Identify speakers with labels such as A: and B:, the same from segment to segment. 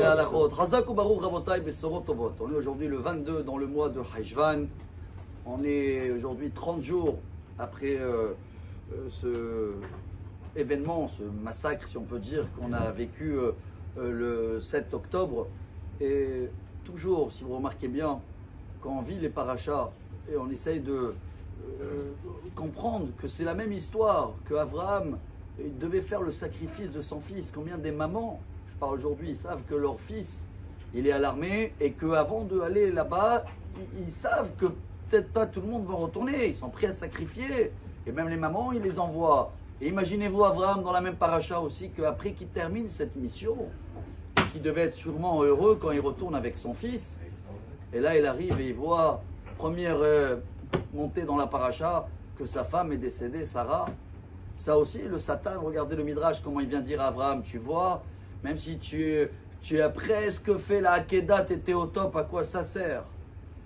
A: halachot. Chazak ou baruch rabotai besorot tovot. On est aujourd'hui le 22 dans le mois de Heshvan. On est aujourd'hui 30 jours après ce événement, ce massacre, si on peut dire, qu'on a vécu le 7 octobre. Et toujours, si vous remarquez bien, quand on vit les parachas et on essaye de comprendre que c'est la même histoire, que Abraham devait faire le sacrifice de son fils. Combien des mamans, je parle aujourd'hui, savent que leur fils, il est à l'armée et qu'avant d'aller là-bas, ils savent que peut-être pas tout le monde va retourner. Ils sont prêts à sacrifier. Et même les mamans, ils les envoient. Et imaginez-vous Abraham dans la même paracha aussi, qu'après qu'il termine cette mission, qui devait être sûrement heureux quand il retourne avec son fils. Et là, il arrive et il voit, première montée dans la paracha, que sa femme est décédée, Sarah. Ça aussi, le Satan, regardez le Midrash, comment il vient dire à Abraham, tu vois, même si tu as presque fait la Hakeda, tu étais au top, à quoi ça sert?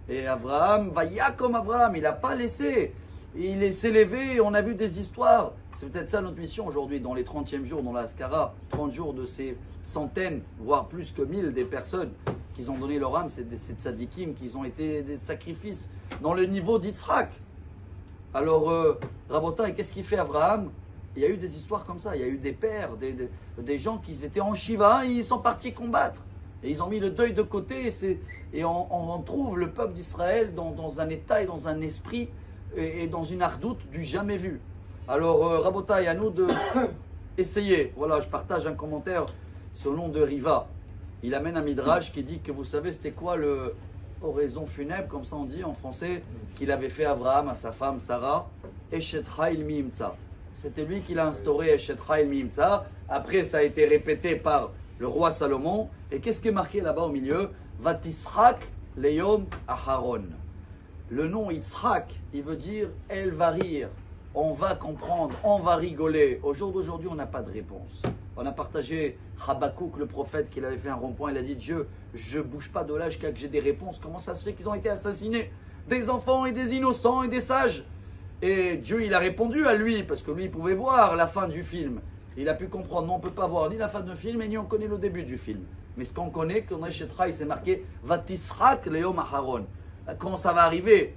A: Et Abraham, vaïa comme Abraham, il n'a pas laissé. Il s'est levé, on a vu des histoires. C'est peut-être ça notre mission aujourd'hui, dans les 30e jours, dans la Haskara, 30 jours de ces centaines, voire plus que 1000 des personnes qui ont donné leur âme, c'est des tzadikim, qui ont été des sacrifices dans le niveau d'Yitzhak. Alors, Rabotai, qu'est-ce qu'il fait Abraham? Il y a eu des histoires comme ça, il y a eu des pères, des gens qui étaient en Shiva, et ils sont partis combattre. Et ils ont mis le deuil de côté, et on trouve le peuple d'Israël dans un état et dans un esprit et dans une ardoute du jamais vu. Alors, Rabotai, à nous de essayer. Voilà, je partage un commentaire sur le nom de Riva. Il amène un midrash qui dit que vous savez, c'était quoi l'oraison funèbre, comme ça on dit en français, qu'il avait fait Abraham à sa femme Sarah, Eshet Chayil Miimtza. C'était lui qui l'a instauré, Eshet Chayil Miimtza. Après, ça a été répété par le roi Salomon. Et qu'est-ce qui est marqué là-bas au milieu? Vatisrak Leyom Aharon. Le nom Yitzhak, il veut dire elle va rire, on va comprendre, on va rigoler. Au jour d'aujourd'hui, on n'a pas de réponse. On a partagé Habakouk, le prophète, qu'il avait fait un rond-point. Il a dit Dieu, je ne bouge pas de là jusqu'à que j'ai des réponses. Comment ça se fait qu'ils ont été assassinés? Des enfants et des innocents et des sages. Et Dieu, il a répondu à lui, parce que lui, il pouvait voir la fin du film. Il a pu comprendre, non, on ne peut pas voir ni la fin du film, et ni on connaît le début du film. Mais ce qu'on connaît, qu'on a chez Traï, c'est marqué Vatisrak Leom Aharon. Quand ça va arriver,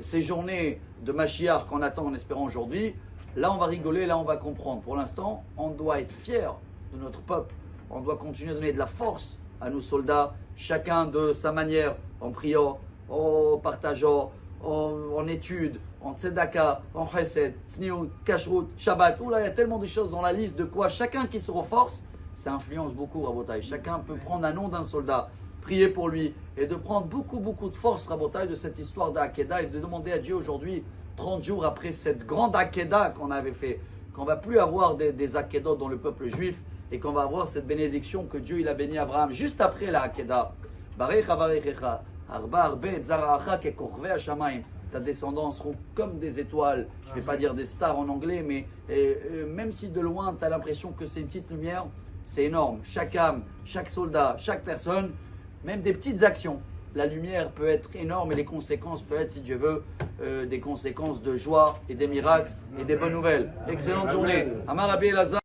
A: ces journées de Mashiach qu'on attend en espérant aujourd'hui, là on va rigoler, là on va comprendre. Pour l'instant, on doit être fiers de notre peuple. On doit continuer à donner de la force à nos soldats, chacun de sa manière, en priant, en partageant, en études, en tzedaka, en chesed, tzniut, kashrut, shabbat. Oula, il y a tellement de choses dans la liste de quoi chacun qui se renforce, ça influence beaucoup, Rabotai. Chacun peut prendre un nom d'un soldat, prier pour lui et de prendre beaucoup de force, Rabotai, de cette histoire d'Akeda et de demander à Dieu aujourd'hui, 30 jours après cette grande Akeda qu'on avait fait, qu'on ne va plus avoir des Akedot dans le peuple juif et qu'on va avoir cette bénédiction que Dieu il a béni Abraham juste après la Akeda. Ta descendance seront comme des étoiles, je ne vais pas dire des stars en anglais, mais même si de loin tu as l'impression que c'est une petite lumière, c'est énorme. Chaque âme, chaque soldat, chaque personne, même des petites actions. La lumière peut être énorme et les conséquences peuvent être, si Dieu veut, des conséquences de joie et des miracles et des bonnes nouvelles. Excellente journée. Amar Rabbi Elazar.